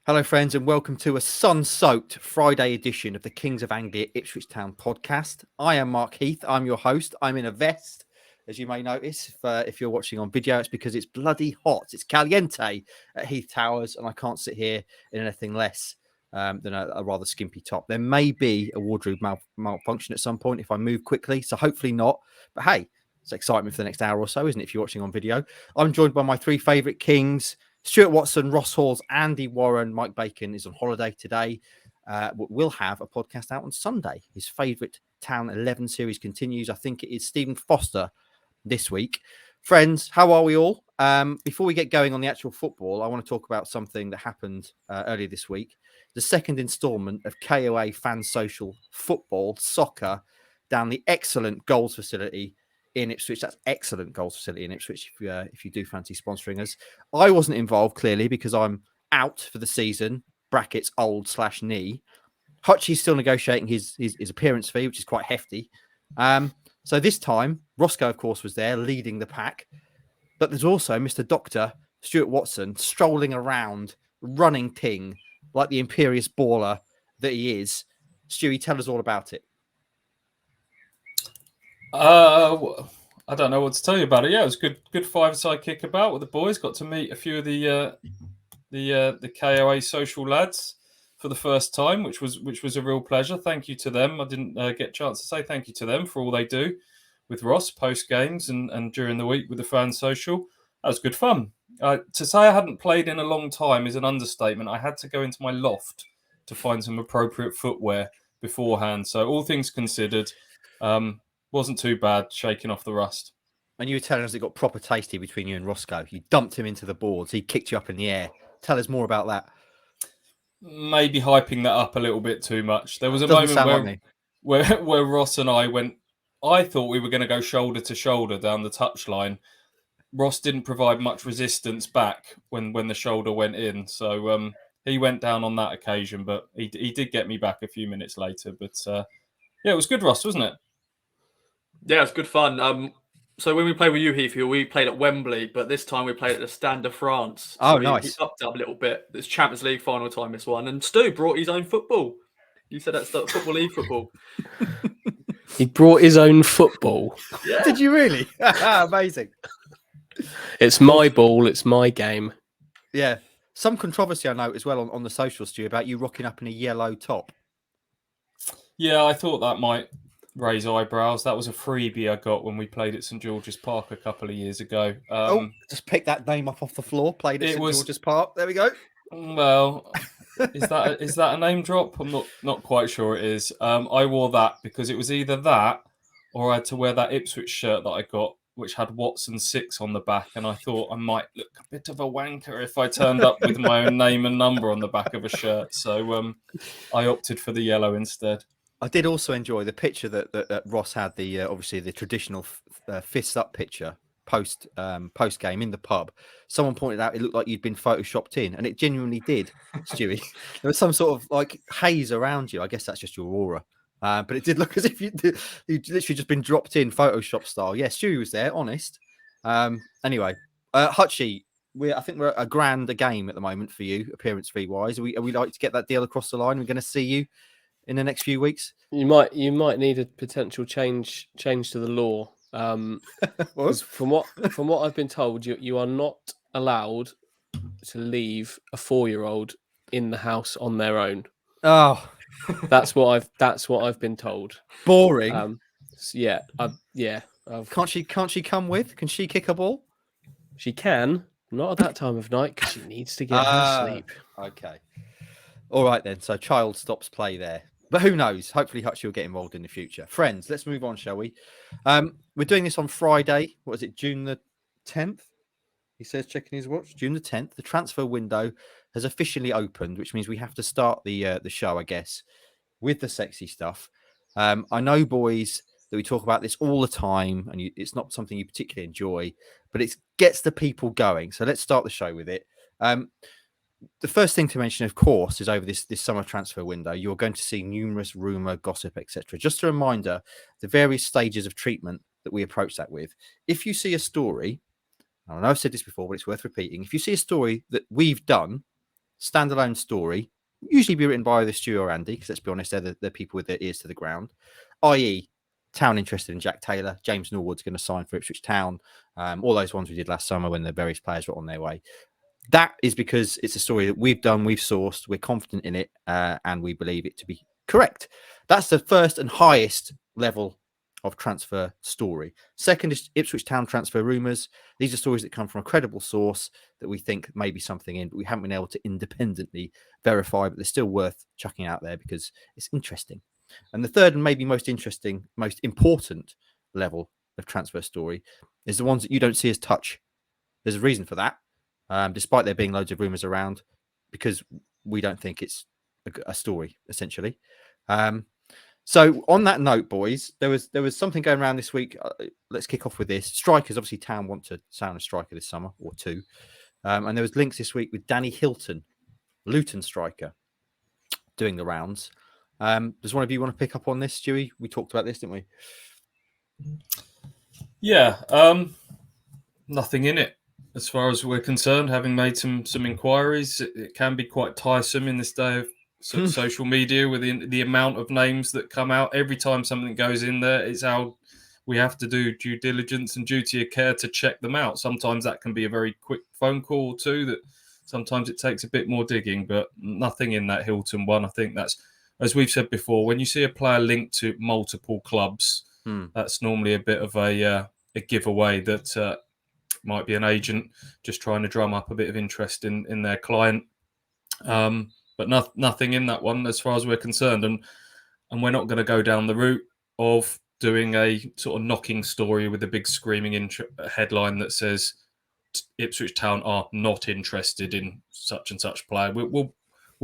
Hello, friends, and welcome to a sun-soaked Friday edition of the Kings of Anglia Ipswich Town podcast. I am Mark Heath. I'm your host. I'm in a vest, as you may notice. If you're watching on video, it's because it's bloody hot. It's caliente at Heath Towers, and I can't sit here in anything less than a rather skimpy top. There may be a wardrobe malfunction at some point if I move quickly, so hopefully not. But hey, it's excitement for the next hour or so, isn't it, if you're watching on video? I'm joined by my three favourite Kings. Stuart Watson, Ross Halls, Andy Warren, Mike Bacon is on holiday today. We'll have a podcast out on Sunday. His favourite Town 11 series continues. I think it is Stephen Foster this week. Friends, how are we all? Before we get going on the actual football, I want to talk about something that happened earlier this week. The second instalment of KOA Fan Social Football Soccer down the excellent goals facility in Ipswich. That's excellent goals facility in Ipswich if you do fancy sponsoring us. I wasn't involved, clearly, because I'm out for the season, brackets old/knee. Hutchie's still negotiating his appearance fee, which is quite hefty. So this time, Roscoe, of course, was there leading the pack. But there's also Mr. Dr. Stuart Watson strolling around, running ting like the imperious baller that he is. Stewie, tell us all about it. I don't know what to tell you about it. Yeah, it was good five-a-side kickabout with the boys. Got to meet a few of the KOA social lads for the first time, which was a real pleasure. Thank you to them. I didn't get a chance to say thank you to them for all they do with Ross post games and during the week with the fan social. That was good fun. To say I hadn't played in a long time is an understatement. I had to go into my loft to find some appropriate footwear beforehand. So all things considered, wasn't too bad, shaking off the rust. And you were telling us it got proper tasty between you and Roscoe. You dumped him into the boards. He kicked you up in the air. Tell us more about that. Maybe hyping that up a little bit too much. There was a moment where Ross and I went, I thought we were going to go shoulder to shoulder down the touchline. Ross didn't provide much resistance back when the shoulder went in. So he went down on that occasion, but he did get me back a few minutes later. But yeah, it was good, Ross, wasn't it? Yeah, it's good fun. So when we played with you, Heath, we played at Wembley, but this time we played at the Stade de France. Oh, so nice. He upped up a little bit. It's Champions League final time, this one. And Stu brought his own football. You said that's the Football League football. He brought his own football. Yeah. Did you really? Amazing. It's my ball. It's my game. Yeah. Some controversy I know as well on the social, Stu, about you rocking up in a yellow top. Yeah, I thought that might raise eyebrows. That was a freebie I got when we played at St George's Park a couple of years ago. Just pick that name up off the floor. Played at St George's Park. There we go. Well, is that a name drop? I'm not quite sure it is. I wore that because it was either that or I had to wear that Ipswich shirt that I got, which had Watson 6 on the back, and I thought I might look a bit of a wanker if I turned up with my own name and number on the back of a shirt. So I opted for the yellow instead. I did also enjoy the picture that Ross had, obviously the traditional fists up picture post game in the pub. Someone pointed out it looked like you'd been photoshopped in, and it genuinely did, Stewie. There was some sort of like haze around you. I guess that's just your aura. But it did look as if you'd literally just been dropped in Photoshop style. Yeah, Stewie was there, honest. Anyway, Hutchie, I think we're a grand a game at the moment for you, appearance fee wise. Are we like to get that deal across the line? We're going to see you in the next few weeks. You might need a potential change to the law. From what I've been told, you are not allowed to leave a 4-year-old in the house on their own. Oh, that's what I've been told. Boring. Yeah. Can't she come with? Can she kick a ball? She can, not at that time of night because she needs to get her sleep. Okay. All right then. So child stops play there. But who knows? Hopefully Hutchie will get involved in the future. Friends, let's move on, shall we? We're doing this on Friday. What is it? June the 10th? He says, checking his watch. June the 10th. The transfer window has officially opened, which means we have to start the show, I guess, with the sexy stuff. I know, boys, that we talk about this all the time, and it's not something you particularly enjoy, but it gets the people going. So let's start the show with it. The first thing to mention, of course, is over this summer transfer window, you're going to see numerous rumour, gossip, etc. Just a reminder, the various stages of treatment that we approach that with. If you see a story, I know I've said this before, but it's worth repeating. If you see a story that we've done standalone story, usually be written by either Stu or Andy, because let's be honest, they're people with their ears to the ground, i.e. Town interested in Jack Taylor, James Norwood's going to sign for Ipswich Town, all those ones we did last summer when the various players were on their way. That is because it's a story that we've done, we've sourced, we're confident in it, and we believe it to be correct. That's the first and highest level of transfer story. Second is Ipswich Town transfer rumours. These are stories that come from a credible source that we think may be something in, but we haven't been able to independently verify, but they're still worth chucking out there because it's interesting. And the third and maybe most interesting, most important level of transfer story is the ones that you don't see as touch. There's a reason for that, despite there being loads of rumours around, because we don't think it's a story, essentially. So on that note, boys, there was something going around this week. Let's kick off with this. Strikers, obviously, Town want to sign a striker this summer or two. And there was links this week with Danny Hilton, Luton striker, doing the rounds. Does one of you want to pick up on this, Stewie? We talked about this, didn't we? Yeah, nothing in it as far as we're concerned. Having made some inquiries, it can be quite tiresome in this day of social media with the amount of names that come out. Every time something goes in there, it's how we have to do due diligence and duty of care to check them out. Sometimes that can be a very quick phone call or two. That sometimes it takes a bit more digging, but nothing in that Hilton one. I think that's, as we've said before, when you see a player linked to multiple clubs, that's normally a bit of a giveaway that might be an agent just trying to drum up a bit of interest in their client. But nothing in that one as far as we're concerned. And we're not going to go down the route of doing a sort of knocking story with a big screaming headline that says Ipswich Town are not interested in such and such player. We'll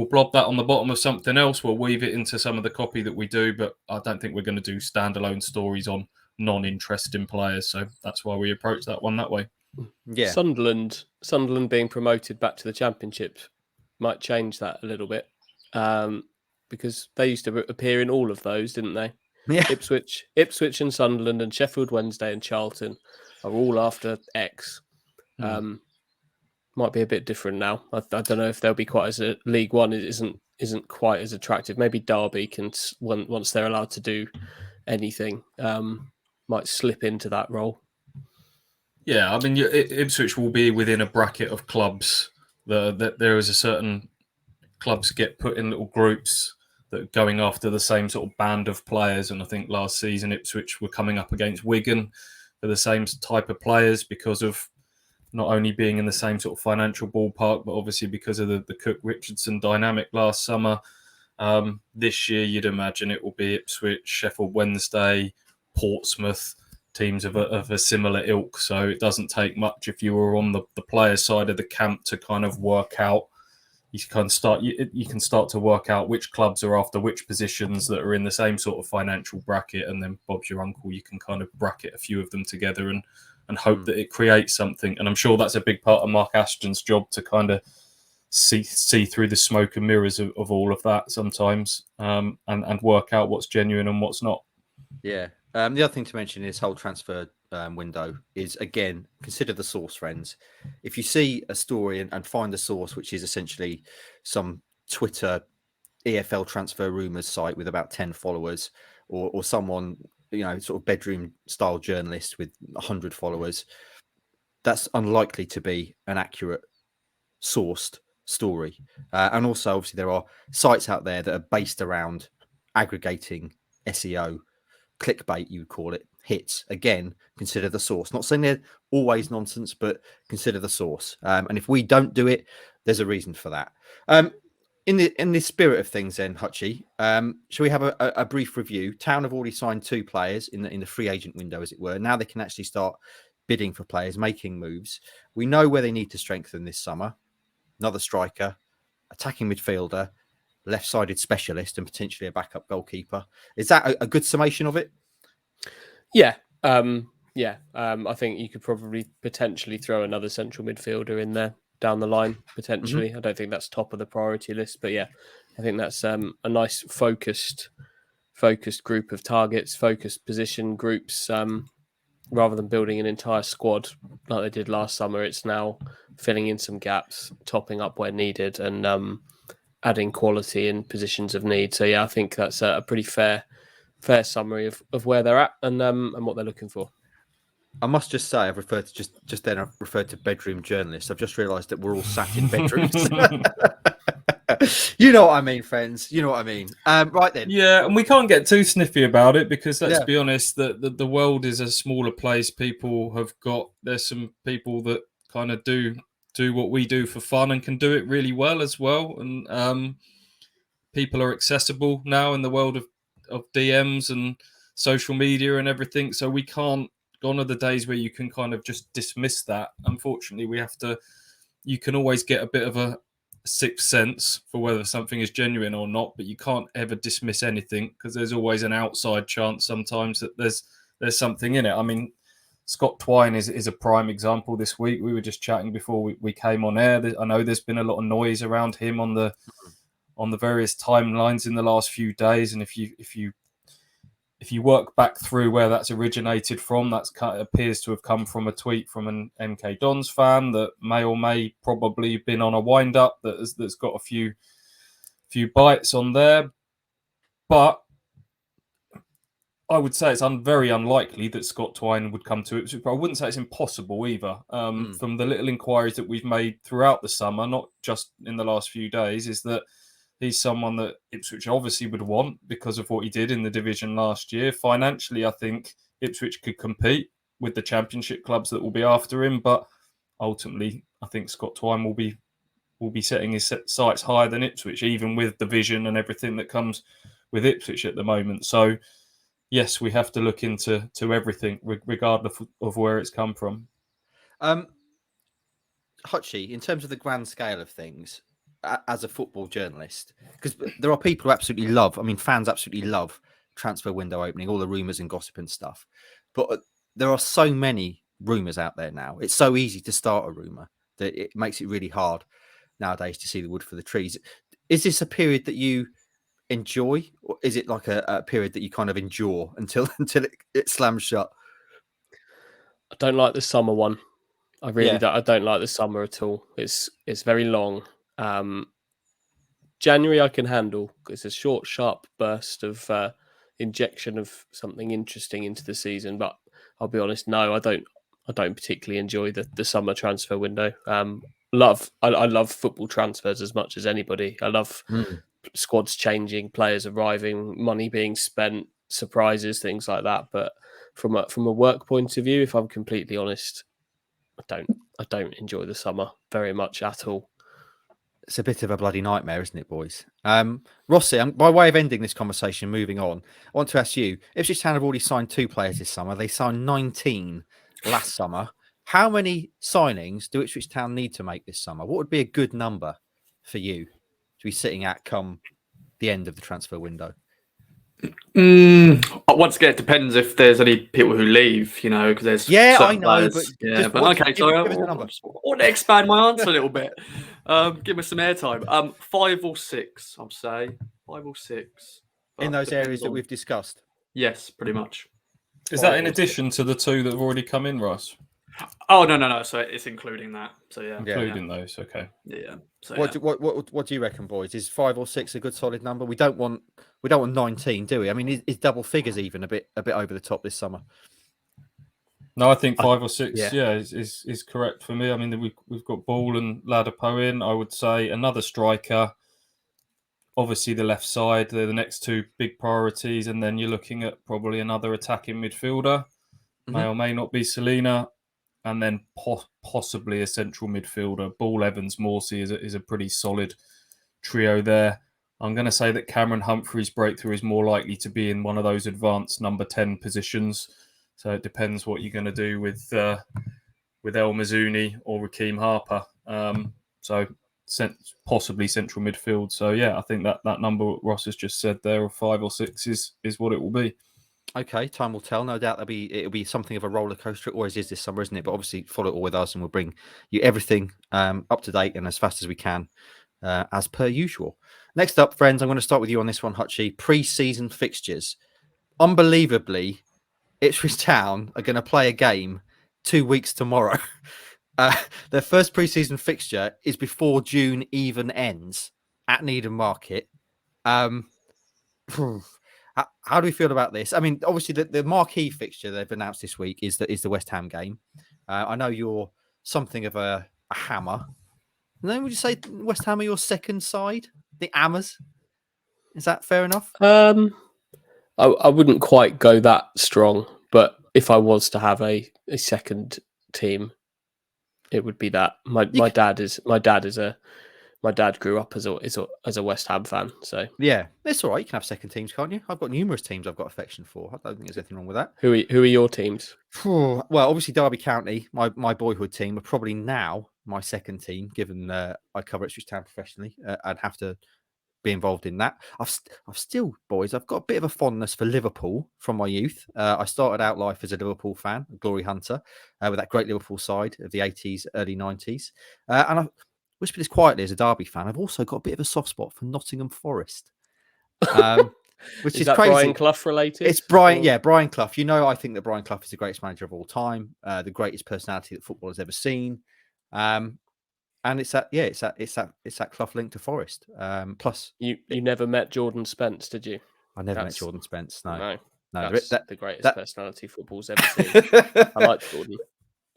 blob that on the bottom of something else. We'll weave it into some of the copy that we do, but I don't think we're going to do standalone stories on non-interest in players. So that's why we approach that one that way. Yeah. Sunderland being promoted back to the Championship might change that a little bit, because they used to appear in all of those, didn't they? Yeah. Ipswich and Sunderland and Sheffield Wednesday and Charlton are all after X. Might be a bit different now. I don't know if they'll be quite as a League One. It isn't quite as attractive. Maybe Derby can, once they're allowed to do anything, might slip into that role. Yeah, I mean, Ipswich will be within a bracket of clubs that there is a certain clubs get put in little groups that are going after the same sort of band of players. And I think last season Ipswich were coming up against Wigan for the same type of players because of not only being in the same sort of financial ballpark, but obviously because of the Cook-Richardson dynamic last summer. This year, you'd imagine it will be Ipswich, Sheffield Wednesday, Portsmouth, teams of a similar ilk. So it doesn't take much if you were on the player side of the camp to kind of work out. You can start to work out which clubs are after which positions that are in the same sort of financial bracket, and then Bob's your uncle. You can kind of bracket a few of them together and hope that it creates something. And I'm sure that's a big part of Mark Ashton's job to kind of see through the smoke and mirrors of all of that sometimes, and work out what's genuine and what's not. Yeah. The other thing to mention in this whole transfer window is, again, consider the source, friends. If you see a story and find the source, which is essentially some Twitter EFL transfer rumours site with about 10 followers, or someone, sort of bedroom style journalist with 100 followers, that's unlikely to be an accurate sourced story. And also, obviously, there are sites out there that are based around aggregating SEO, clickbait, you would call it, hits. Again, consider the source. Not saying they're always nonsense, but consider the source. And if we don't do it, there's a reason for that. In the spirit of things, then, Hutchie, shall we have a brief review? Town have already signed 2 players in the free agent window, as it were. Now they can actually start bidding for players, making moves. We know where they need to strengthen this summer. Another striker, attacking midfielder, left-sided specialist, and potentially a backup goalkeeper. Is that a good summation of it? Yeah. I think you could probably potentially throw another central midfielder in there down the line, potentially. Mm-hmm. I don't think that's top of the priority list, but yeah, I think that's a nice focused group of targets, focused position groups. rather than building an entire squad like they did last summer, it's now filling in some gaps, topping up where needed, and adding quality in positions of need. So yeah, I think that's a pretty fair summary of where they're at and what they're looking for. I must just say, I've referred to just then. I've referred to bedroom journalists. I've just realised that we're all sat in bedrooms. You know what I mean, friends. You know what I mean. Right then. Yeah, and we can't get too sniffy about it because let's be honest, the world is a smaller place. There's some people that kind of do what we do for fun and can do it really well as well. And people are accessible now in the world of DMs and social media and everything. So we can't. Gone are the days where you can kind of just dismiss that. Unfortunately, you can always get a bit of a sixth sense for whether something is genuine or not, but you can't ever dismiss anything because there's always an outside chance sometimes that there's something in it. I mean, Scott Twine is a prime example this week. We were just chatting before we came on air. I know there's been a lot of noise around him on the various timelines in the last few days, and if you work back through where that's originated from, that's kind of appears to have come from a tweet from an MK Dons fan that may probably been on a wind up that's got a few bites on there. But I would say it's very unlikely that Scott Twine would come to it. But I wouldn't say it's impossible either. From the little inquiries that we've made throughout the summer, not just in the last few days, is that he's someone that Ipswich obviously would want because of what he did in the division last year. Financially, I think Ipswich could compete with the championship clubs that will be after him. But ultimately, I think Scott Twine will be setting his sights higher than Ipswich, even with the vision and everything that comes with Ipswich at the moment. So, yes, we have to look into everything, regardless of where it's come from. Hutchie, in terms of the grand scale of things, as a football journalist, because there are people who absolutely love, fans absolutely love transfer window opening, all the rumours and gossip and stuff. But there are so many rumours out there now. It's so easy to start a rumour that it makes it really hard nowadays to see the wood for the trees. Is this a period that you enjoy, or is it like a period that you kind of endure until it slams shut? I don't like the summer one. I really don't. I don't like the summer at all. It's very long. January I can handle because it's a short, sharp burst of injection of something interesting into the season. But I'll be honest, no, I don't particularly enjoy the summer transfer window. I love football transfers as much as anybody. I love squads changing, players arriving, money being spent, surprises, things like that. But from a work point of view, if I'm completely honest, I don't enjoy the summer very much at all. It's a bit of a bloody nightmare, isn't it, boys? Rossi, by way of ending this conversation, moving on, I want to ask you, Ipswich Town have already signed 2 players this summer. They signed 19 last summer. How many signings do Ipswich Town need to make this summer? What would be a good number for you to be sitting at come the end of the transfer window? Once again, it depends if there's any people who leave, because there's I know, players. but okay. So I want to expand my answer a little bit. Give me some airtime. 5 or 6, I'd say 5 or 6 in those areas that we've discussed. Yes, pretty much. Is that in addition to the 2 that have already come in, Ross? Oh no. So it's including that. So including those. Okay. Yeah. So what do you reckon, boys? Is 5 or 6 a good solid number? We don't want 19, do we? I mean, is double figures even a bit over the top this summer? No, I think 5 or 6. Is correct for me. I mean, we've got Ball and Ladapo in. I would say another striker. Obviously, the left side. They're the next 2 big priorities, and then you're looking at probably another attacking midfielder. May or may not be Selena. And then possibly a central midfielder. Ball, Evans, Morsey is a pretty solid trio there. I'm going to say that Cameron Humphreys' breakthrough is more likely to be in one of those advanced number 10 positions. So it depends what you're going to do with El Mazzuni or Rakeem Harper. So possibly central midfield. So yeah, I think that number Ross has just said there of 5 or 6 is what it will be. Okay, time will tell. No doubt it'll be something of a roller coaster. It always is this summer, isn't it? But obviously, follow it all with us, and we'll bring you everything up to date and as fast as we can, as per usual. Next up, friends, I'm going to start with you on this one, Hutchie. Pre-season fixtures. Unbelievably, Ipswich Town are going to play a game 2 weeks tomorrow. Their first pre-season fixture is before June even ends at Needham Market. How do we feel about this? I mean, obviously, the marquee fixture they've announced this week is the West Ham game. I know you're something of a hammer. And then would you say West Ham are your second side? The Hammers? Is that fair enough? I wouldn't quite go that strong, but if I was to have a second team, it would be that. My dad grew up as a West Ham fan, so Yeah, it's all right. You can have second teams, can't you? I've got numerous teams I've got affection for. I don't think there's anything wrong with that. who are your teams? Well, obviously Derby County, my boyhood team, are probably now my second team, given I cover Ipswich Town professionally. I'd have to be involved in that. I've still, boys, I've got a bit of a fondness for Liverpool from my youth. I started out life as a Liverpool fan, a glory hunter, with that great Liverpool side of the 80s, early 90s. And I whisper this quietly as a Derby fan, I've also got a bit of a soft spot for Nottingham Forest. Which is that crazy. Brian Clough related? It's Brian, yeah, Brian Clough. You know, I think that Brian Clough is the greatest manager of all time, the greatest personality that football has ever seen. And it's that Clough link to Forest. Plus, you never met Jordan Spence, did you? I never met Jordan Spence. No. That's the greatest personality football's ever seen. I like Jordan.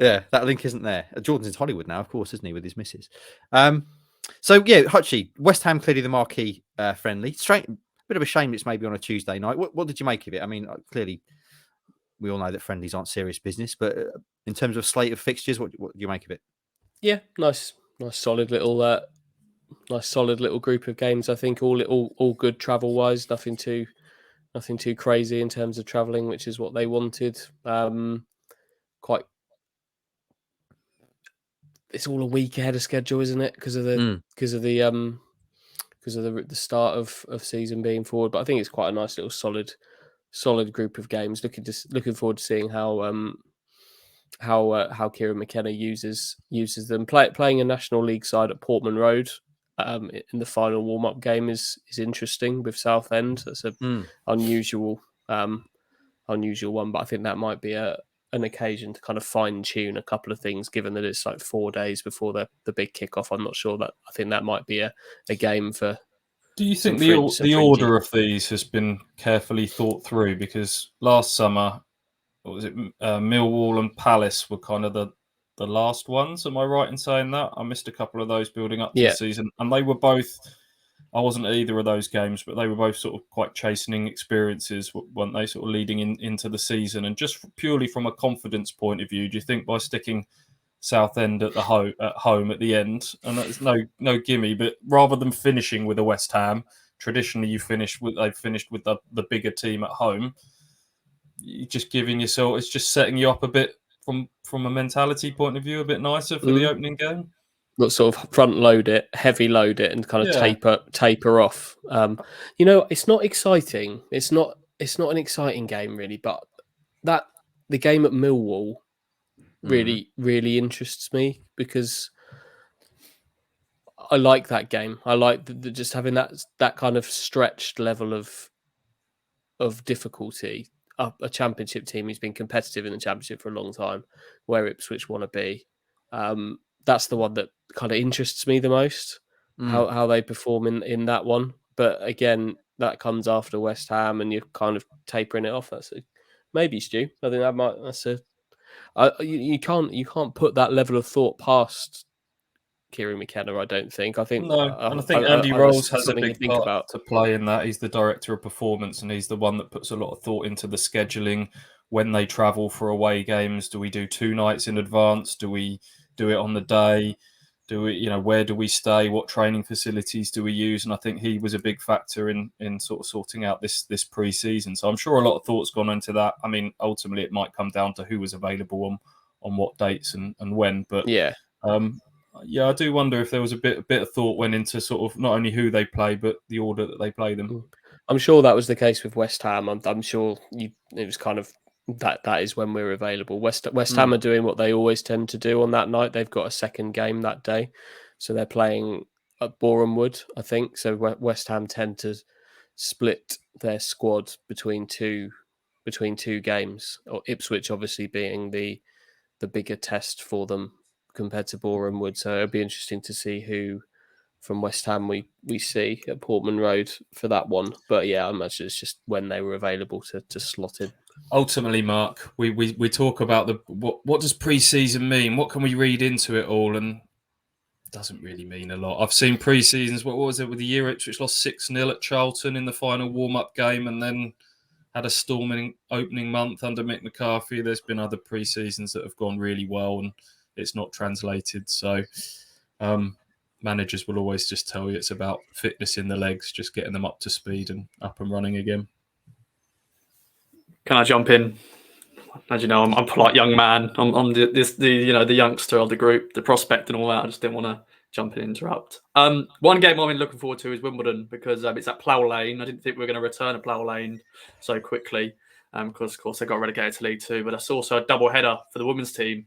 Yeah, that link isn't there. Jordan's in Hollywood now, of course, isn't he, with his missus? So yeah, Hutchie, West Ham clearly the marquee friendly. Straight, bit of a shame it's maybe on a Tuesday night. What did you make of it? I mean, clearly we all know that friendlies aren't serious business, but in terms of slate of fixtures, what do you make of it? Yeah, nice solid little group of games. I think all good travel wise. Nothing too crazy in terms of travelling, which is what they wanted. It's all a week ahead of schedule, isn't it? Because of the start of season being forward. But I think it's quite a nice little solid group of games. Looking forward to seeing how Kieran McKenna uses them. Playing a National League side at Portman Road in the final warm up game is interesting with Southend. That's an unusual one, but I think that might be an occasion to kind of fine tune a couple of things, given that it's like 4 days before the big kickoff. I'm not sure I think that might be a game for. Do you think the order of these has been carefully thought through? Because last summer, what was it? Millwall and Palace were kind of the last ones. Am I right in saying that? I missed a couple of those building up to the season, and they were both. I wasn't at either of those games, but they were both sort of quite chastening experiences, weren't they? Sort of leading into the season, and just purely from a confidence point of view, do you think by sticking Southend at home at the end, and that's no gimme, but rather than finishing with a West Ham, traditionally they've finished with the bigger team at home. You're just giving yourself, it's just setting you up a bit from a mentality point of view, a bit nicer for the opening game. But sort of front load it, heavy load it, and kind of taper off. It's not exciting. It's not an exciting game really, but the game at Millwall really interests me because I like that game. I like just having that kind of stretched level of difficulty. A championship team who's been competitive in the championship for a long time, where Ipswich want to be. That's the one that kind of interests me the most, how they perform in that one. But again, that comes after West Ham, and you're kind of tapering it off. Maybe, Stu. I think you can't put that level of thought past Kieran McKenna. I don't think. I think no, and I think Andy Rolls has a big part to play in that. He's the director of performance, and he's the one that puts a lot of thought into the scheduling when they travel for away games. Do we do 2 nights in advance? Do we do it on the day? Do we, where do we stay? What training facilities do we use? And I think he was a big factor in sort of sorting out this pre-season. So I'm sure a lot of thought's gone into that. I mean, ultimately it might come down to who was available on what dates and when. But I do wonder if there was a bit of thought went into sort of not only who they play, but the order that they play them. I'm sure that was the case with West Ham. I'm sure it was kind of that is when we're available. West Ham are doing what they always tend to do on that night. They've got a second game that day, so they're playing at Boreham Wood, I think. So West Ham tend to split their squad between two between two games, or Ipswich obviously being the bigger test for them compared to Boreham Wood. So it'll be interesting to see who from West Ham we see at Portman Road for that one. But yeah, I imagine it's just when they were available to slot in. Ultimately, Mark, we talk about what does pre-season mean? What can we read into it all? And it doesn't really mean a lot. I've seen pre-seasons. What was it with the year Ipswich lost 6-0 at Charlton in the final warm-up game, and then had a storming opening month under Mick McCarthy. There's been other pre-seasons that have gone really well, and it's not translated. So managers will always just tell you it's about fitness in the legs, just getting them up to speed and up and running again. Can I jump in? As you know, I'm a polite young man. I'm the youngster of the group, the prospect and all that. I just didn't want to jump in and interrupt. One game I've been looking forward to is Wimbledon because it's at Plough Lane. I didn't think we were going to return to Plough Lane so quickly because, of course, they got relegated to League Two. But it's also a double header for the women's team.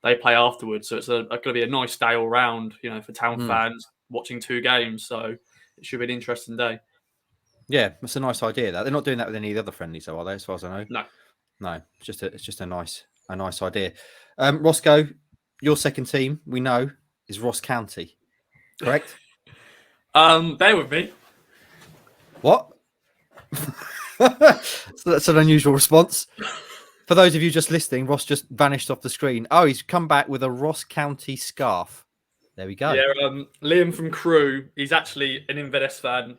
They play afterwards, so it's going to be a nice day all round, for town fans watching two games. So it should be an interesting day. Yeah, that's a nice idea. They're not doing that with any of the other friendlies, though, are they? As far as I know, no. It's just a nice idea. Roscoe, your second team we know is Ross County, correct? Bear with me. What? So that's an unusual response. For those of you just listening, Ross just vanished off the screen. Oh, he's come back with a Ross County scarf. There we go. Yeah, Liam from Crewe. He's actually an Inverness fan.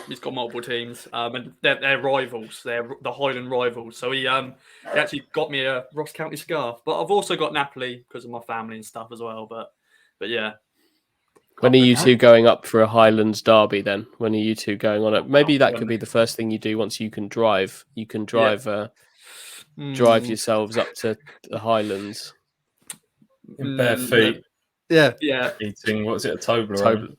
He's got multiple teams, and they're rivals. They're the Highland rivals. So he actually got me a Ross County scarf. But I've also got Napoli because of my family and stuff as well. But yeah. When are you two going up for a Highlands derby then? When are you two going on it? Maybe that could be the first thing you do once you can drive. You can drive drive yourselves up to the Highlands. In bare feet. Yeah. Eating, what was it, a Toblerone?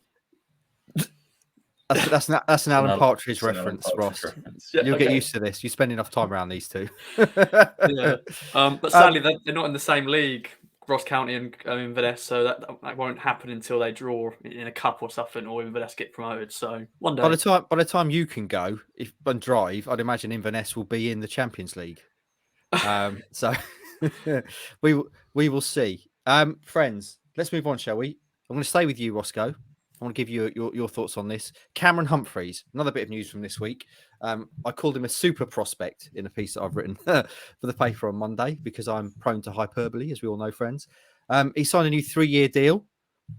That's an Alan Partridge reference, Ross. Yeah, You'll get used to this. You spend enough time around these two. Yeah. But sadly, they're not in the same league, Ross County and Inverness, so that won't happen until they draw in a cup or something, or Inverness get promoted. So one day. By the time you can go and drive, I'd imagine Inverness will be in the Champions League. So we will see. Friends, let's move on, shall we? I'm going to stay with you, Roscoe. I want to give you your thoughts on this. Cameron Humphreys, another bit of news from this week. I called him a super prospect in a piece that I've written for the paper on Monday because I'm prone to hyperbole, as we all know, friends. He signed a new 3-year deal.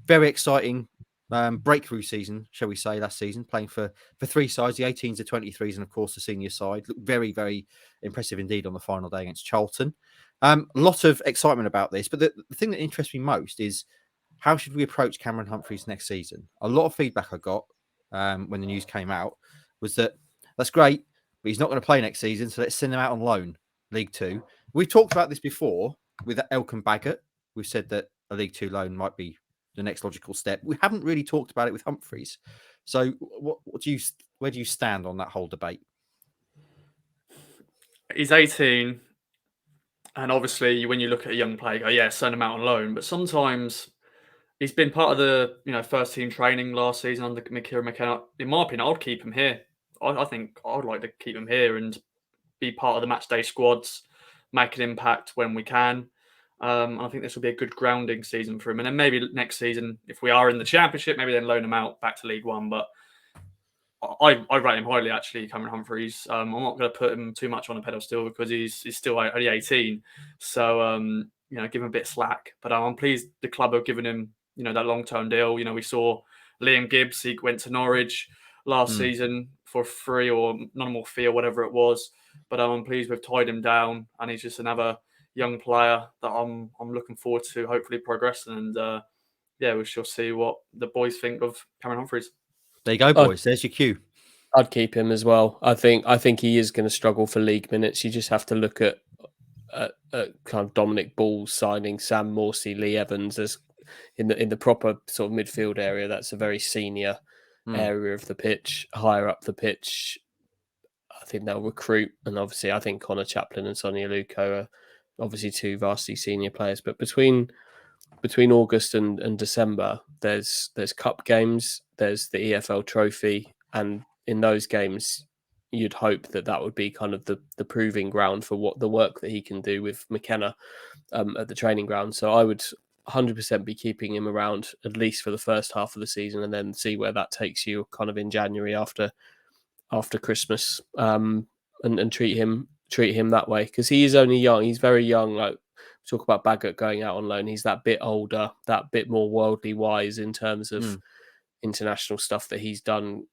Very exciting breakthrough season, shall we say, last season, playing for 3 sides, the 18s, the 23s, and of course the senior side. Looked very, very impressive indeed on the final day against Charlton. A lot of excitement about this, but the thing that interests me most is how should we approach Cameron Humphreys next season? A lot of feedback I got when the news came out was that's great, but he's not going to play next season, so let's send him out on loan, League Two. We've talked about this before with Elkan Baggott. We've said that a League Two loan might be the next logical step. We haven't really talked about it with Humphreys. So where do you stand on that whole debate? He's 18, and obviously when you look at a young player, you go, send him out on loan. But sometimes he's been part of the first team training last season under Kieran McKenna. In my opinion, I'd keep him here. I think I would like to keep him here and be part of the match day squads, make an impact when we can. I think this will be a good grounding season for him. And then maybe next season, if we are in the Championship, maybe then loan him out back to League One. But I rate him highly, actually, Cameron Humphreys. I'm not going to put him too much on a pedestal because he's still only 18. So, give him a bit of slack. But I'm pleased the club have given him, that long-term deal. We saw Liam Gibbs, he went to Norwich last season for free or nominal fee or whatever it was. But I'm pleased we've tied him down, and he's just another young player that I'm looking forward to hopefully progressing. And we shall see what the boys think of Cameron Humphreys. There you go, boys. There's your cue. I'd keep him as well. I think he is going to struggle for league minutes. You just have to look at kind of Dominic Ball signing Sam Morsey, Lee Evans as in the proper sort of midfield area. That's a very senior area of the pitch, higher up the pitch. I think they'll recruit, and obviously I think Connor Chaplin and Sonia Luco are obviously 2 vastly senior players. But between August and December, there's cup games, there's the EFL Trophy, and in those games, you'd hope that would be kind of the proving ground for what the work that he can do with McKenna at the training ground. So I would 100% be keeping him around at least for the first half of the season, and then see where that takes you kind of in January after Christmas, and treat him that way, because he is only young. He's very young. Like, talk about Baggott going out on loan, he's that bit older, that bit more worldly wise in terms of international stuff that he's done.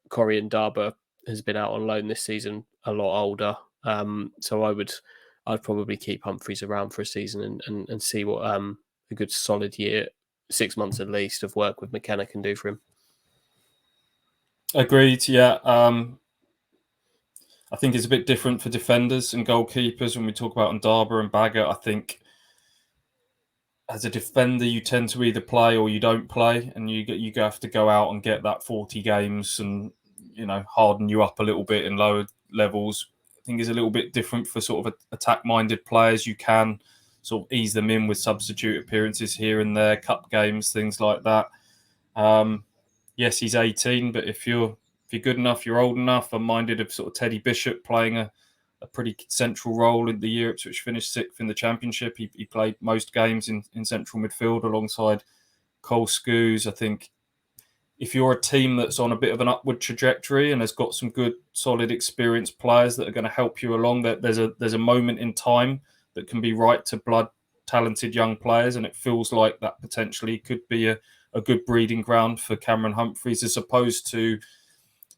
Corey and Darber has been out on loan this season, a lot older. So I'd probably keep Humphreys around for a season and see what a good solid year, 6 months at least, of work with McKenna can do for him. Agreed. Yeah. I think it's a bit different for defenders and goalkeepers when we talk about Ndaba and Baggott. I think as a defender, you tend to either play or you don't play, and you have to go out and get that 40 games and, you know, harden you up a little bit in lower levels. I think it's a little bit different for sort of attack-minded players. You can sort of ease them in with substitute appearances here and there, cup games, things like that. Yes, he's 18, but if you're good enough, you're old enough. I'm minded of sort of Teddy Bishop playing a pretty central role in the year Ipswich finished 6th in the Championship. He played most games in central midfield alongside Cole Scoos. I think if you're a team that's on a bit of an upward trajectory and has got some good, solid, experienced players that are going to help you along, that there's a moment in time that can be right to blood talented young players, and it feels like that potentially could be a good breeding ground for Cameron Humphreys, as opposed to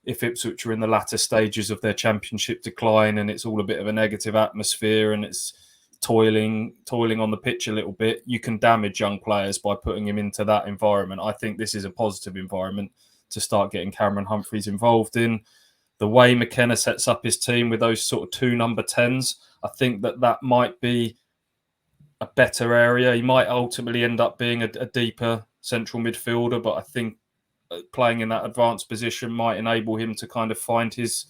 if Ipswich are in the latter stages of their Championship decline and it's all a bit of a negative atmosphere and it's toiling on the pitch a little bit, you can damage young players by putting him into that environment. I think this is a positive environment to start getting Cameron Humphreys involved in. The way McKenna sets up his team with those sort of 2 number 10s, I think that might be a better area. He might ultimately end up being a deeper central midfielder, but I think playing in that advanced position might enable him to kind of find his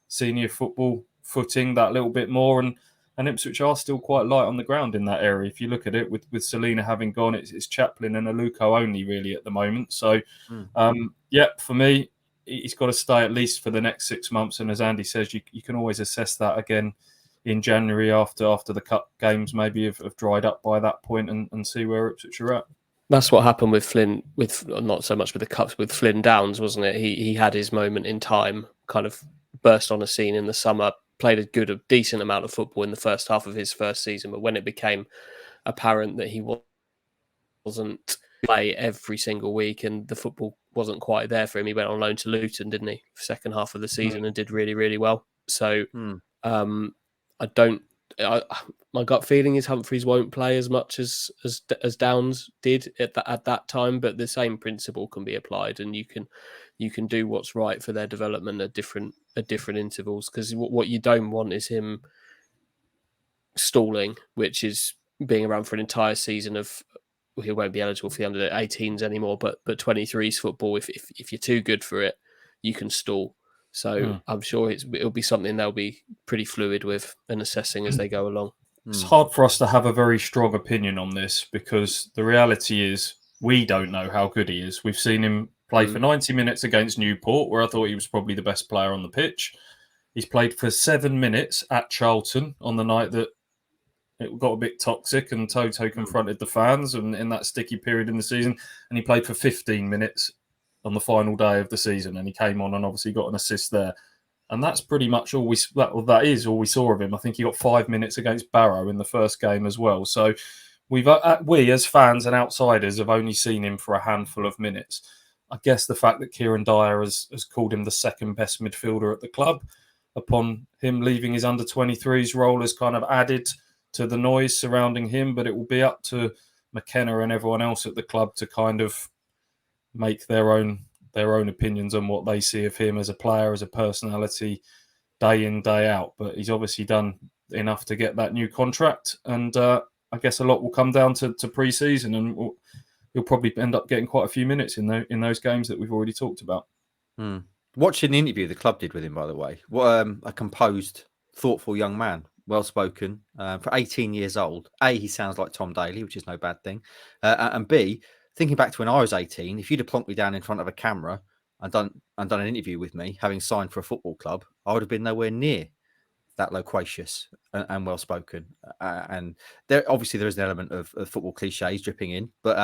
senior football footing that little bit more. And Ipswich are still quite light on the ground in that area. If you look at it, with Selina having gone, it's Chaplin and Aluko only really at the moment. So, for me, he's got to stay at least for the next 6 months. And as Andy says, you can always assess that again in January after the cup games maybe have dried up by that point and see where Ipswich are at. That's what happened with Flynn, with not so much with the cups, with Flynn Downs, wasn't it? He had his moment in time, kind of burst on a scene in the summer, played a decent amount of football in the first half of his first season, but when it became apparent that he wasn't play every single week and the football wasn't quite there for him, he went on loan to Luton, didn't he? Second half of the season, and did really, really well. So my gut feeling is Humphreys won't play as much as Downs did at that time, but the same principle can be applied, and you can do what's right for their development at different intervals. Because what you don't want is him stalling, which is being around for an entire season of, he won't be eligible for the under 18s anymore, but 23s football. If you're too good for it, you can stall. So I'm sure it'll be something they'll be pretty fluid with and assessing as they go along. It's hard for us to have a very strong opinion on this, because the reality is we don't know how good he is. We've seen him play for 90 minutes against Newport, where I thought he was probably the best player on the pitch. He's played for 7 minutes at Charlton on the night that it got a bit toxic and Toto confronted the fans, and in that sticky period in the season. And he played for 15 minutes on the final day of the season, and he came on and obviously got an assist there. And that's pretty much all that is all we saw of him. I think he got 5 minutes against Barrow in the first game as well. So we as fans and outsiders have only seen him for a handful of minutes. I guess the fact that Kieran Dyer has called him the second best midfielder at the club upon him leaving his under-23s role has kind of added to the noise surrounding him, but it will be up to McKenna and everyone else at the club to kind of make their own opinions on what they see of him as a player, as a personality, day in, day out. But he's obviously done enough to get that new contract, and I guess a lot will come down to pre-season, and he'll probably end up getting quite a few minutes in those games that we've already talked about. Watching the interview the club did with him, by the way, what a composed, thoughtful young man, well-spoken, for 18 years old. A, he sounds like Tom Daly, which is no bad thing, and B, thinking back to when I was 18, if you'd have plonked me down in front of a camera, and done an interview with me, having signed for a football club, I would have been nowhere near that loquacious and well spoken. And there obviously there is an element of football cliches dripping in, but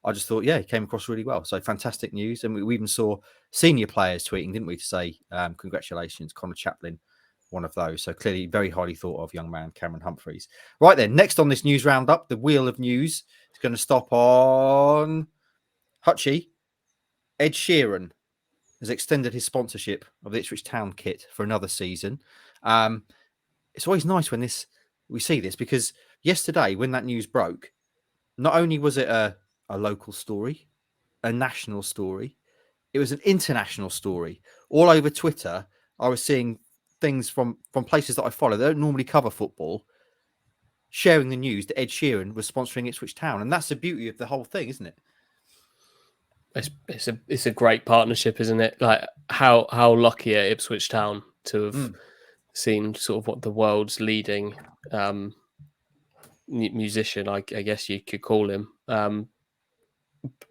I just thought, yeah, he came across really well. So fantastic news. And we even saw senior players tweeting, didn't we, to say congratulations, Connor Chaplin, one of those. So clearly very highly thought of young man, Cameron Humphreys. Right then, next on this news roundup, the wheel of news is going to stop on Hutchie. Ed Sheeran has extended his sponsorship of the Ipswich Town kit for another season. It's always nice when we see this, because yesterday when that news broke, not only was it a local story, a national story, it was an international story. All over Twitter, I was seeing things from places that I follow that don't normally cover football, sharing the news that Ed Sheeran was sponsoring Ipswich Town. And that's the beauty of the whole thing, isn't it? It's a great partnership, isn't it? Like how lucky are Ipswich Town to have seen sort of what the world's leading musician, I guess you could call him,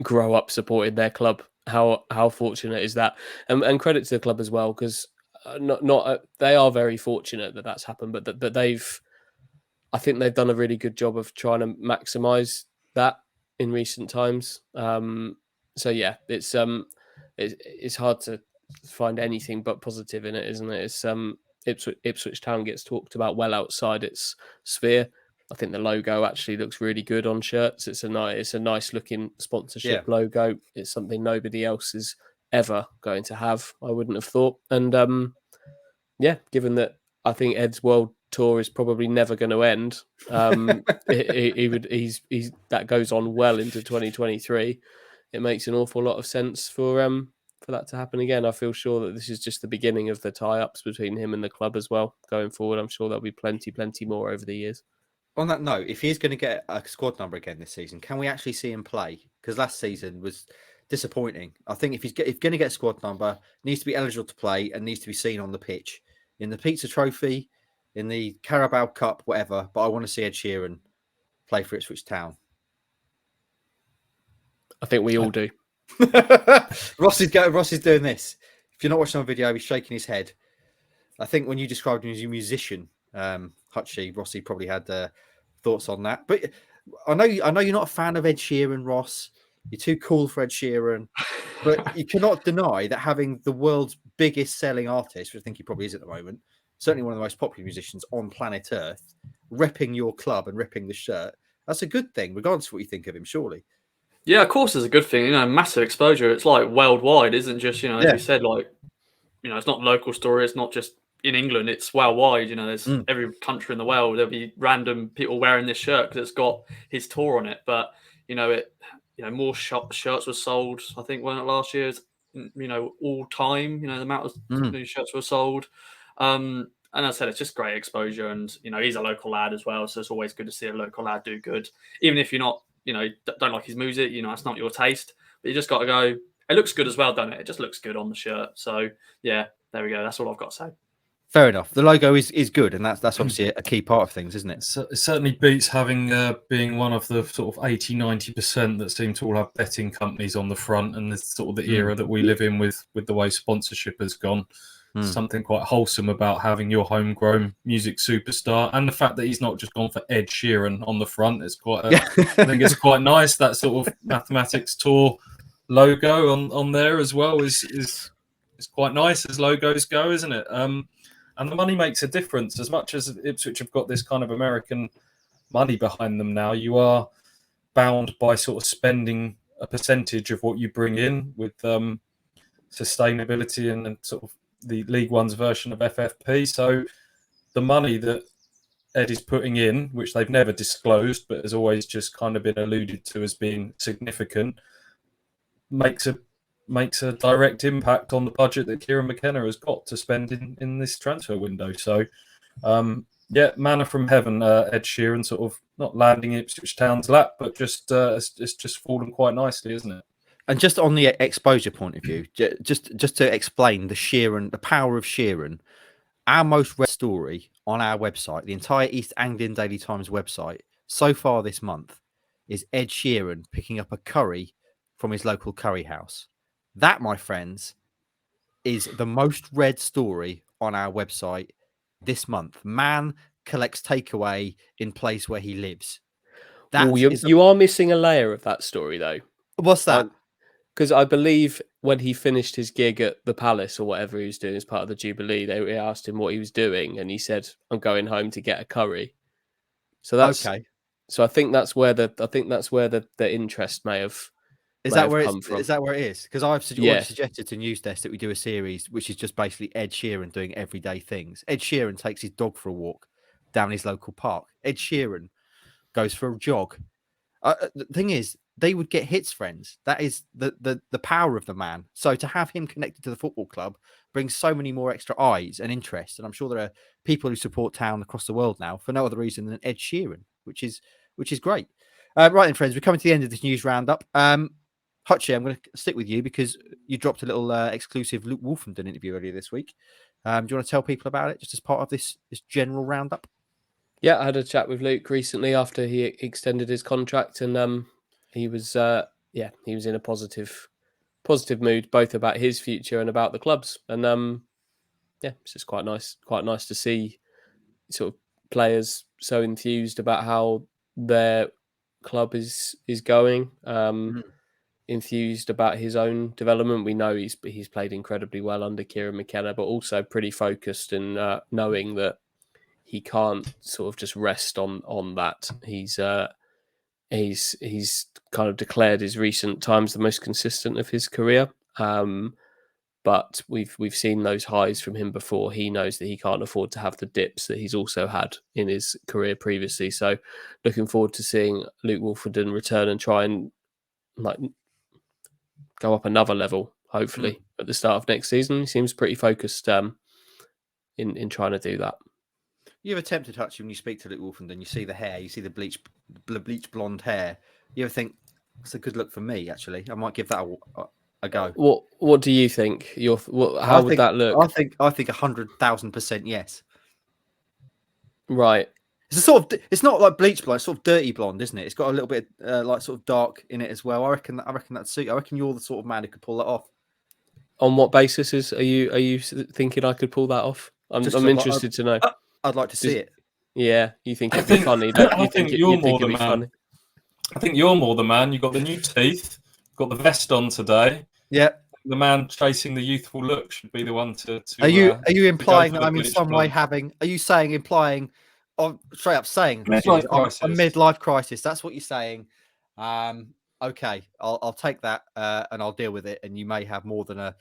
grow up supporting their club. How fortunate is that? And credit to the club as well, because they are very fortunate that that's happened, but I think they've done a really good job of trying to maximise that in recent times. So yeah, it's hard to find anything but positive in it, isn't it? It's Ipswich Town gets talked about well outside its sphere. I think the logo actually looks really good on shirts. It's a nice looking sponsorship logo. It's something nobody else is ever going to have, I wouldn't have thought. And given that I think Ed's world tour is probably never going to end, he's that goes on well into 2023. It makes an awful lot of sense for that to happen again. I feel sure that this is just the beginning of the tie-ups between him and the club as well going forward. I'm sure there'll be plenty more over the years. On that note, if he's going to get a squad number again this season, can we actually see him play? Because last season was disappointing. I think if he's going to get a squad number, needs to be eligible to play and needs to be seen on the pitch, in the Pizza Trophy, in the Carabao Cup, whatever. But I want to see Ed Sheeran play for Ipswich Town. I think we all do. Ross is doing this. If you're not watching on video, he's shaking his head. I think when you described him as a musician, Hutchie, Rossi probably had thoughts on that. But I know you're not a fan of Ed Sheeran, Ross. You're too cool for Ed Sheeran. But you cannot deny that having the world's biggest selling artist, which I think he probably is at the moment, certainly one of the most popular musicians on planet Earth, repping your club and ripping the shirt, that's a good thing, regardless of what you think of him, surely. Yeah, of course, it's a good thing. Massive exposure. It's like worldwide, isn't just as you said, like it's not local story. It's not just in England. It's worldwide. There's every country in the world. There'll be random people wearing this shirt because it's got his tour on it. But more shirts were sold. I think when last year's all time. The amount of new shirts were sold. And as I said, it's just great exposure. And he's a local lad as well, so it's always good to see a local lad do good, even if you're not. Don't like his music, it's not your taste, but you just got to go. It looks good as well, doesn't it? It just looks good on the shirt. So yeah, there we go. That's all I've got to say. Fair enough. The logo is good, and that's obviously a key part of things, isn't it? So it certainly beats having being one of the sort of 80-90% that seem to all have betting companies on the front, and this sort of the era that we live in with the way sponsorship has gone. Something quite wholesome about having your homegrown music superstar, and the fact that he's not just gone for Ed Sheeran on the front. It's quite I think it's quite nice. That sort of Mathematics Tour logo on there as well is quite nice as logos go, isn't it? And the money makes a difference. As much as Ipswich have got this kind of American money behind them now, you are bound by sort of spending a percentage of what you bring in with sustainability and sort of the League One's version of FFP. So the money that Ed is putting in, which they've never disclosed, but has always just kind of been alluded to as being significant, makes a direct impact on the budget that Kieran McKenna has got to spend in this transfer window. So, manna from heaven, Ed Sheeran, sort of not landing Ipswich Town's lap, but it's just fallen quite nicely, isn't it? And just on the exposure point of view, just to explain the power of Sheeran, our most read story on our website, the entire East Anglian Daily Times website, so far this month, is Ed Sheeran picking up a curry from his local curry house. That, my friends, is the most read story on our website this month. Man collects takeaway in place where he lives. Well, you are missing a layer of that story, though. What's that? Because I believe when he finished his gig at the Palace or whatever he was doing as part of the Jubilee, they asked him what he was doing, and he said, "I'm going home to get a curry." So that's okay. So I think that's where the interest may have come from. Is that where it is? Because I've already Yeah. suggested to News Desk that we do a series which is just basically Ed Sheeran doing everyday things. Ed Sheeran takes his dog for a walk down his local park. Ed Sheeran goes for a jog. The thing is, they would get hits, friends. That is the power of the man. So to have him connected to the football club brings so many more extra eyes and interest. And I'm sure there are people who support Town across the world now for no other reason than Ed Sheeran, which is great. Right then, friends, we're coming to the end of this news roundup. Hutchie, I'm going to stick with you because you dropped a little exclusive Luke Woolfenden interview earlier this week. Do you want to tell people about it just as part of this general roundup? Yeah, I had a chat with Luke recently after he extended his contract, and he was in a positive mood, both about his future and about the club's. And it's just quite nice to see sort of players so enthused about how their club is going. Enthused about his own development. We know he's played incredibly well under Kieran McKenna, but also pretty focused in knowing that he can't sort of just rest on that. He's kind of declared his recent times the most consistent of his career. But we've seen those highs from him before. He knows that he can't afford to have the dips that he's also had in his career previously. So looking forward to seeing Luke Woolfenden return and try and go up another level, hopefully, at the start of next season. He seems pretty focused in trying to do that. You ever tempted, Hutch, when you speak to Luke Woolfenden, you see the hair, you see the bleach blonde hair. You ever think, it's a good look for me, actually? I might give that a go. What do you think? How would that look? I think 100,000% yes. Right. It's not like bleach blonde, it's sort of dirty blonde, isn't it? It's got a little bit like sort of dark in it as well. I reckon that'd suit. I reckon you're the sort of man who could pull that off. On what basis are you thinking I could pull that off? I'm interested to know. I'd like to see it. Yeah, you think it'd be funny? I think you're more the man. I think you're more the man. You've got the new teeth, got the vest on today. Yeah. The man chasing the youthful look should be the one to Are you implying that I'm in some way having? Are you implying? Or straight up saying a midlife crisis? That's what you're saying. Okay, I'll take that and I'll deal with it. And you may have more than a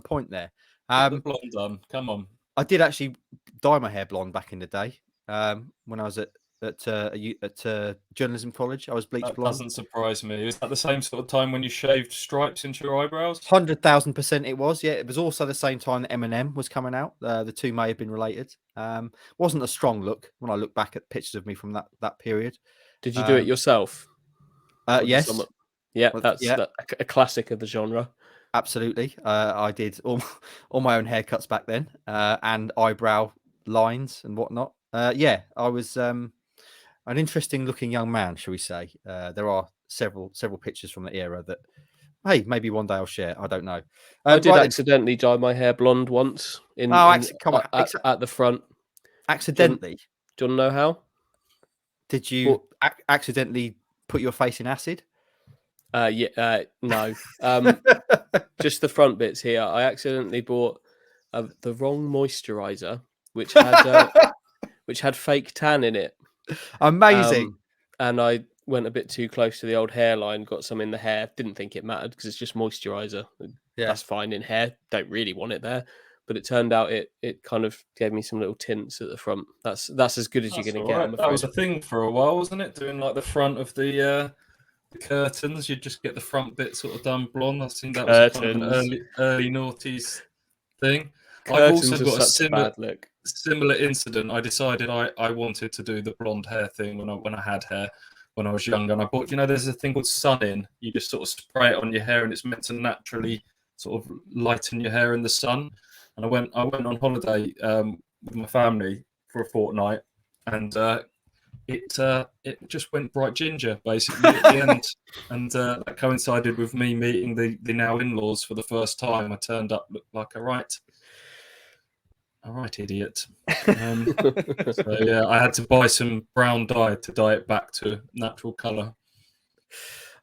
point there. The blonde done. Come on. I did actually dye my hair blonde back in the day when I was at journalism college. I was bleach blonde. Doesn't surprise me. Is that the same sort of time when you shaved stripes into your eyebrows? 100,000% it was. Yeah, it was also the same time that Eminem was coming out. The two may have been related. Wasn't a strong look when I look back at pictures of me from that period. Did you do it yourself? Yes. That's a classic of the genre. Absolutely. I did all my own haircuts back then and eyebrow lines and whatnot. I was an interesting looking young man, shall we say. There are several pictures from the era that, hey, maybe one day I'll share. I don't know. I did accidentally dye my hair blonde once at the front. Accidentally? Do you want to know how? Did you accidentally put your face in acid? No. Just the front bits here. I accidentally bought the wrong moisturizer, which had fake tan in it. Amazing. And I went a bit too close to the old hairline, got some in the hair. Didn't think it mattered because it's just moisturizer. Yeah. That's fine in hair. Don't really want it there. But it turned out it kind of gave me some little tints at the front. That's as good as you're going to get. Right. That was a thing for a while, wasn't it? Doing like the front of the curtains, you'd just get the front bit sort of done blonde. I think that was kind of an early noughties thing. Curtains I've also got a similar incident. I decided I wanted to do the blonde hair thing when I had hair when I was younger, and I bought, there's a thing called Sun In. You just sort of spray it on your hair, and it's meant to naturally sort of lighten your hair in the sun. And I went on holiday with my family for a fortnight, and it just went bright ginger basically at the end, and that coincided with me meeting the now in-laws for the first time. I turned up, looked like a right idiot. So yeah, I had to buy some brown dye to dye it back to natural colour.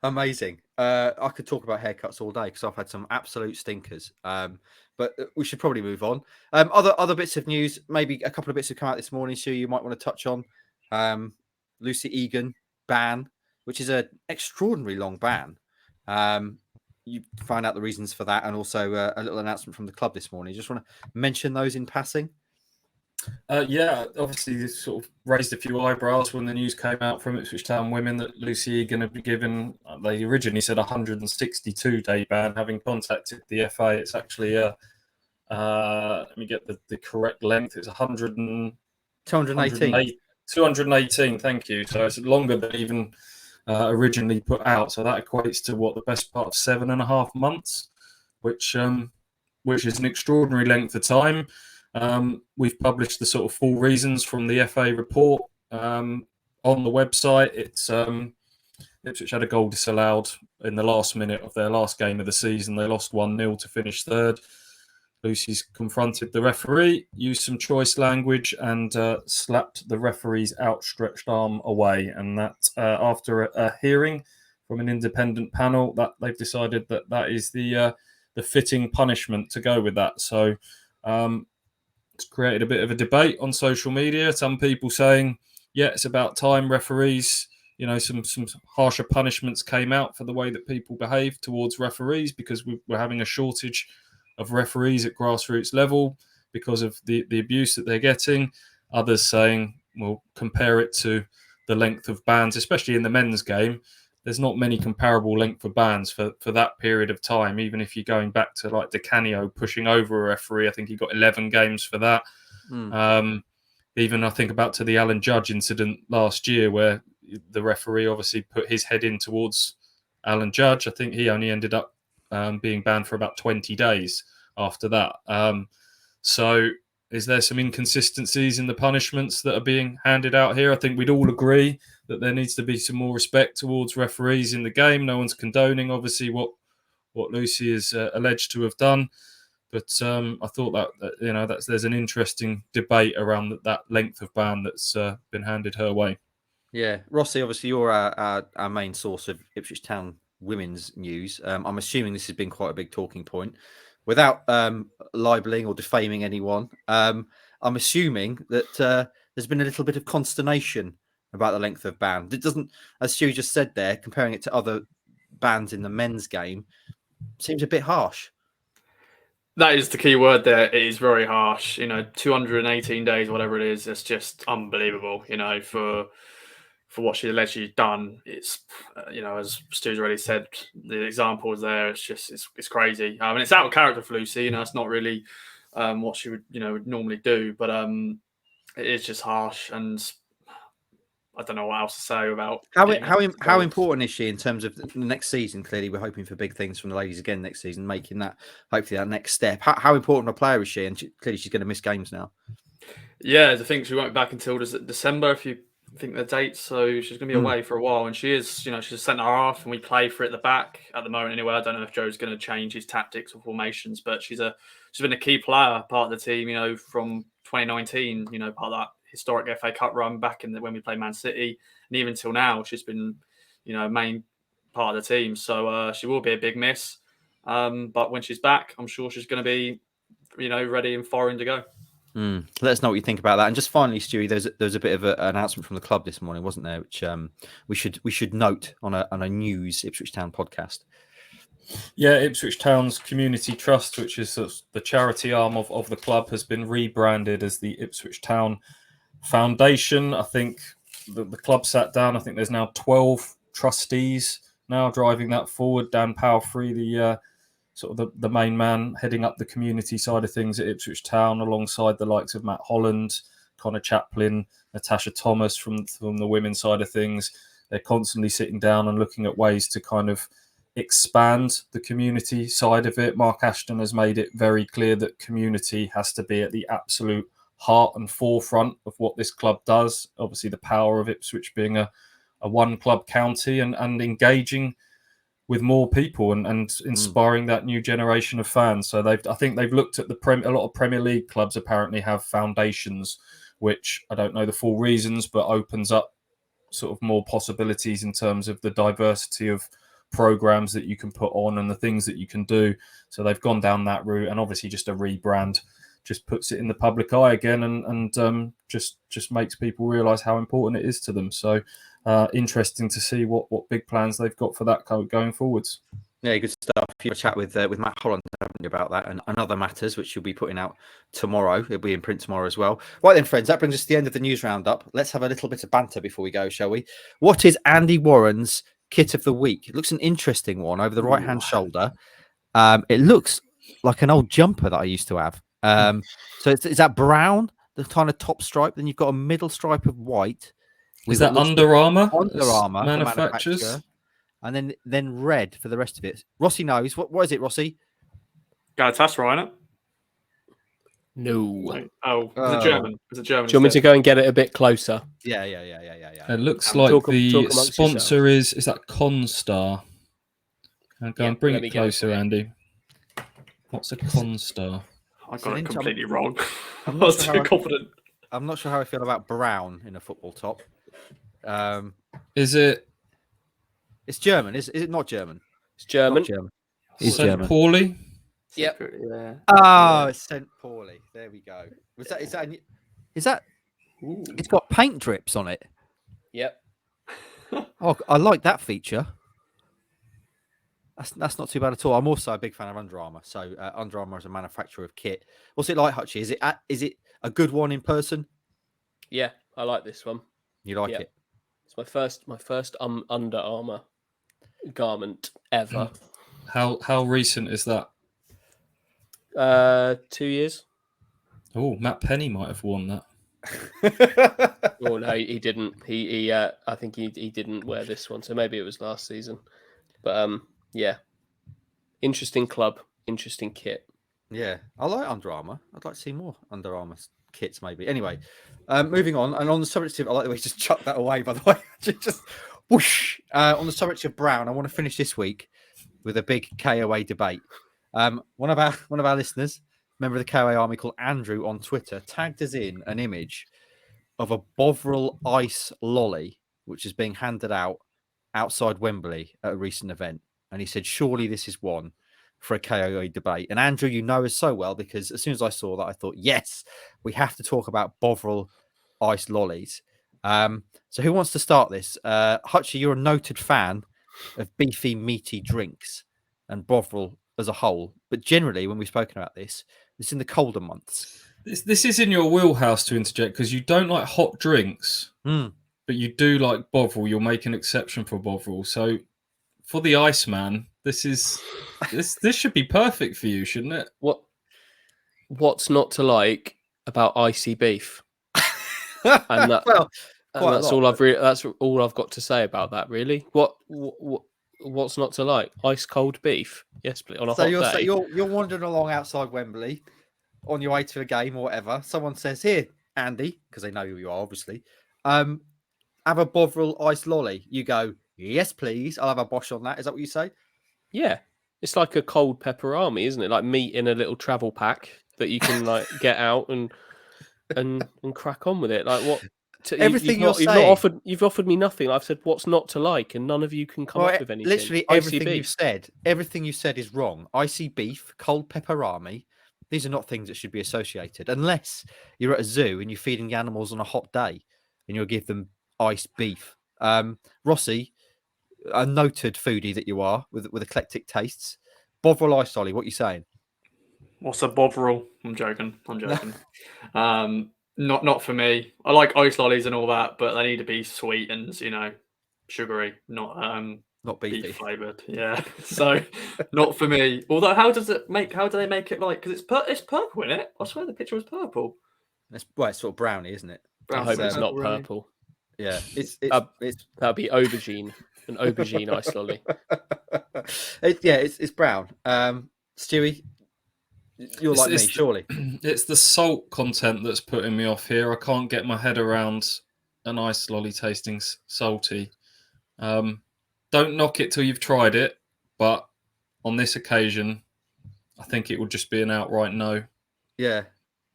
Amazing. I could talk about haircuts all day because I've had some absolute stinkers. But we should probably move on. Other bits of news, maybe a couple of bits have come out this morning, Stu, you might want to touch on. Lucy Egan ban, which is an extraordinarily long ban. You find out the reasons for that, and also a little announcement from the club this morning. You just want to mention those in passing? Yeah, obviously this sort of raised a few eyebrows when the news came out from Ipswich Town women that Lucy Egan had been given, they originally said 162-day ban. Having contacted the FA, it's actually let me get the correct length. It's 218. 218, thank you. So it's longer than even originally put out. So that equates to the best part of 7.5 months, which is an extraordinary length of time. We've published the sort of full reasons from the FA report on the website. It's Ipswich had a goal disallowed in the last minute of their last game of the season. They lost 1-0 to finish third. Lucy's confronted the referee, used some choice language, and slapped the referee's outstretched arm away. And that, after a hearing from an independent panel, that they've decided that is the fitting punishment to go with that. So it's created a bit of a debate on social media. Some people saying, yeah, it's about time referees, some harsher punishments came out for the way that people behave towards referees, because we're having a shortage of referees at grassroots level because of the abuse that they're getting. Others saying, well, compare it to the length of bans, especially in the men's game. There's not many comparable length of bans for that period of time. Even if you're going back to like Di Canio pushing over a referee, I think he got 11 games for that. Even I think about to the Alan Judge incident last year, where the referee obviously put his head in towards Alan Judge. I think he only ended up being banned for about 20 days after that. So is there some inconsistencies in the punishments that are being handed out here? I think we'd all agree that there needs to be some more respect towards referees in the game. No one's condoning, obviously, what Lucy is alleged to have done. But I thought that there's an interesting debate around that length of ban that's been handed her way. Yeah, Rossi, obviously you're our main source of Ipswich Town women's news. I'm assuming this has been quite a big talking point. Without libeling or defaming anyone, I'm assuming that there's been a little bit of consternation about the length of ban. It doesn't, as Stu just said there, comparing it to other bans in the men's game, seems a bit harsh. That is the key word there. It is very harsh. 218 days, whatever it is, it's just unbelievable, for what she allegedly done. It's, as Stu's already said, the examples there, it's crazy. I mean, it's out of character for Lucy. It's not really what she would, would normally do, but it is just harsh, and I don't know what else to say about how important is she in terms of the next season. Clearly, we're hoping for big things from the ladies again next season, making that hopefully that next step. How important a player is she? And clearly, she's going to miss games now. Yeah, I think she won't be back until December, if you think the date. So she's going to be away for a while, and she is, she's a centre half, and we play for it at the back at the moment. Anyway, I don't know if Joe's going to change his tactics or formations, but she's been a key player, part of the team. From 2019, part of that historic FA Cup run back when we played Man City, and even till now, she's been, main part of the team. So she will be a big miss. But when she's back, I'm sure she's going to be, ready and firing to go. Let us know what you think about that. And just finally, Stewie, there's a bit of an announcement from the club this morning, wasn't there? Which we should note on a news Ipswich Town podcast. Yeah, Ipswich Town's Community Trust, which is the charity arm of the club, has been rebranded as the Ipswich Town Foundation. I think the club sat down. I think there's now 12 trustees now driving that forward. Dan Palfrey, the main man heading up the community side of things at Ipswich Town, alongside the likes of Matt Holland, Connor Chaplin, Natasha Thomas from the women's side of things. They're constantly sitting down and looking at ways to kind of expand the community side of it. Mark Ashton has made it very clear that community has to be at the absolute heart and forefront of what this club does. Obviously, the power of Ipswich being a one club county and engaging with more people and inspiring that new generation of fans. So I think they've looked at a lot of Premier League clubs apparently have foundations, which I don't know the full reasons, but opens up sort of more possibilities in terms of the diversity of programs that you can put on and the things that you can do. So they've gone down that route, and obviously just a rebrand just puts it in the public eye again and just makes people realise how important it is to them. So interesting to see what big plans they've got for that going forwards. Yeah, good stuff. You have a chat with Matt Holland, haven't you, about that and other matters, which you'll be putting out tomorrow. It'll be in print tomorrow as well. Right then, friends, that brings us to the end of the news roundup. Let's have a little bit of banter before we go, shall we? What is Andy Warren's kit of the week? It looks an interesting one over the right-hand shoulder. It looks like an old jumper that I used to have. So is that brown, the kind of top stripe? Then you've got a middle stripe of white. Is that Under Armour? Under Armour manufacturers. And then red for the rest of it. Rossi knows. What is it, Rossi? Galatasaray, isn't it? No. Oh, is it German? Is it German? Do you want me to go and get it a bit closer? Yeah. It looks like the sponsor is that Constar. Go and bring it closer, Andy. What's a Constar? I got it completely wrong. I I'm was too confident. I'm not sure how I feel about brown in a football top. Is it? It's German. Is it not German? It's German. Not German. It's St. Pauli? Yep. Yeah. Oh, it's St. Pauli. There we go. Is that? Ooh. It's got paint drips on it. Yep. Oh, I like that feature. That's not too bad at all. I'm also a big fan of Under Armour. So Under Armour is a manufacturer of kit. What's it like, Hutchie? Is it a good one in person? Yeah, I like this one. You like it? It's my first Under Armour garment ever. How recent is that? 2 years. Oh, Matt Penny might have worn that. Oh no, he didn't. He I think he didn't wear this one. So maybe it was last season. But yeah, interesting club, interesting kit. Yeah, I like Under Armour. I'd like to see more Under Armour kits, maybe. Anyway, moving on. And on the subject of, I like the way you just chucked that away, by the way. just whoosh. On the subject of Brown, I want to finish this week with a big KOA debate. One of our listeners, member of the KOA army called Andrew on Twitter, tagged us in an image of a Bovril ice lolly, which is being handed out outside Wembley at a recent event. And he said, surely this is one for a KOA debate. And Andrew, you know us so well, because as soon as I saw that, I thought, yes, we have to talk about Bovril ice lollies. So who wants to start this? Hutchie, you're a noted fan of beefy, meaty drinks and Bovril as a whole. But generally, when we've spoken about this, it's in the colder months. This is in your wheelhouse to interject, because you don't like hot drinks, but you do like Bovril. You'll make an exception for Bovril. So for the Iceman, this should be perfect for you, shouldn't it? What's not to like about icy beef? And that, that's all I've got to say about that. Really, what's not to like? Ice cold beef, yes, please. On a hot day. So you're wandering along outside Wembley on your way to a game or whatever. Someone says, "Here, Andy," because they know who you are, obviously. Have a Bovril ice lolly. You go, "Yes, please. I'll have a bosh on that." Is that what you say? Yeah, it's like a cold pepperami, isn't it? Like meat in a little travel pack that you can like get out and crack on with it. Like what? Everything you've offered me nothing. I've said what's not to like, and none of you can come up with anything. Literally everything you said is wrong. Icy beef, cold pepperami. These are not things that should be associated, unless you're at a zoo and you're feeding the animals on a hot day, and you'll give them iced beef. Rossi, a noted foodie that you are, with eclectic tastes. Bovril ice lolly, what are you saying? What's a Bovril? I'm joking. Not for me. I like ice lollies and all that, but they need to be sweet and sugary, not beefy flavored. Yeah, so not for me. Although, how do they make it like? Because it's purple in it. I swear the picture was purple. It's sort of browny, isn't it? I hope it's not purple. Yeah, it's that'd be aubergine, an aubergine ice lolly. It's brown. Stewie, You're like me, It's surely. It's the salt content that's putting me off here. I can't get my head around an ice lolly tasting salty. Don't knock it till you've tried it, but on this occasion, I think it would just be an outright no. Yeah.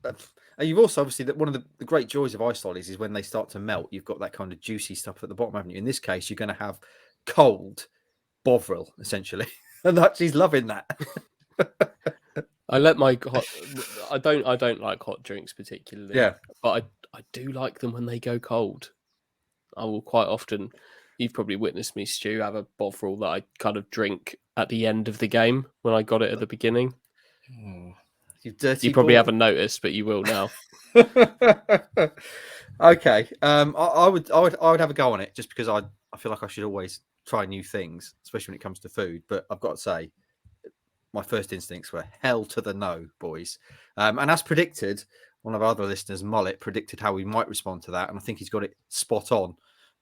And you've also obviously that one of the great joys of ice lollies is when they start to melt, you've got that kind of juicy stuff at the bottom, haven't you? In this case, you're going to have cold Bovril, essentially. And she's loving that. I let my hot. I don't like hot drinks particularly. Yeah. But I do like them when they go cold. I will quite often. You've probably witnessed me, Stu, have a Bovril that I kind of drink at the end of the game when I got it at the beginning. You dirty. You probably boy. haven't noticed, but you will now. Okay. I would have a go on it just because I feel like I should always try new things, especially when it comes to food. But I've got to say, my first instincts were hell to the no, boys. And as predicted, one of our other listeners, Mullet, predicted how we might respond to that, and I think he's got it spot on.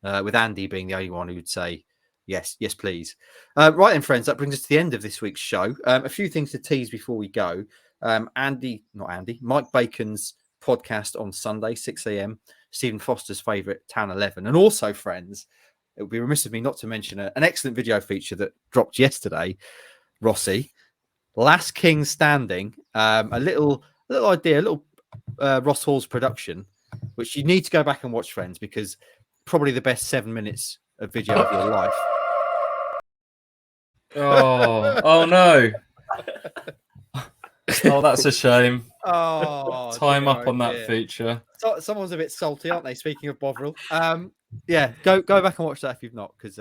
With Andy being the only one who would say yes, please. Right then, friends, that brings us to the end of this week's show. A few things to tease before we go. Mike Bacon's podcast on Sunday, 6 a.m. Stephen Foster's favourite Town 11. And also, friends, it would be remiss of me not to mention an excellent video feature that dropped yesterday, Rossi. Last King Standing, a little idea, a little Ross Hall's production, which you need to go back and watch, friends, because probably the best 7 minutes of video of your life. Oh no. Oh, that's a shame. Oh, Time up on that feature. So, someone's a bit salty, aren't they? Speaking of Bovril, yeah, go back and watch that if you've not, because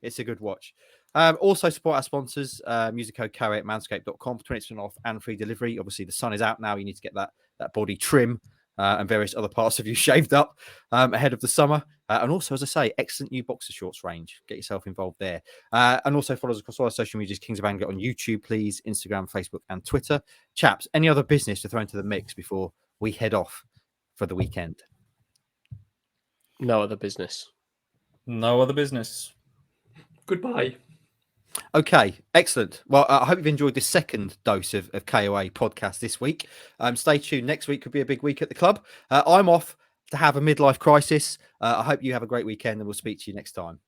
it's a good watch. Also support our sponsors. Use the code KOA at manscaped.com for 20% off and free delivery. Obviously, the sun is out now. You need to get that body trim and various other parts of you shaved up ahead of the summer. And also, as I say, excellent new boxer shorts range. Get yourself involved there. And also follow us across all our social medias, Kings of Anglia on YouTube, please, Instagram, Facebook, and Twitter. Chaps, any other business to throw into the mix before we head off for the weekend? No other business. No other business. Goodbye. Okay, excellent. Well, I hope you've enjoyed this second dose of KOA podcast this week. Stay tuned. Next week could be a big week at the club. I'm off to have a midlife crisis. I hope you have a great weekend and we'll speak to you next time.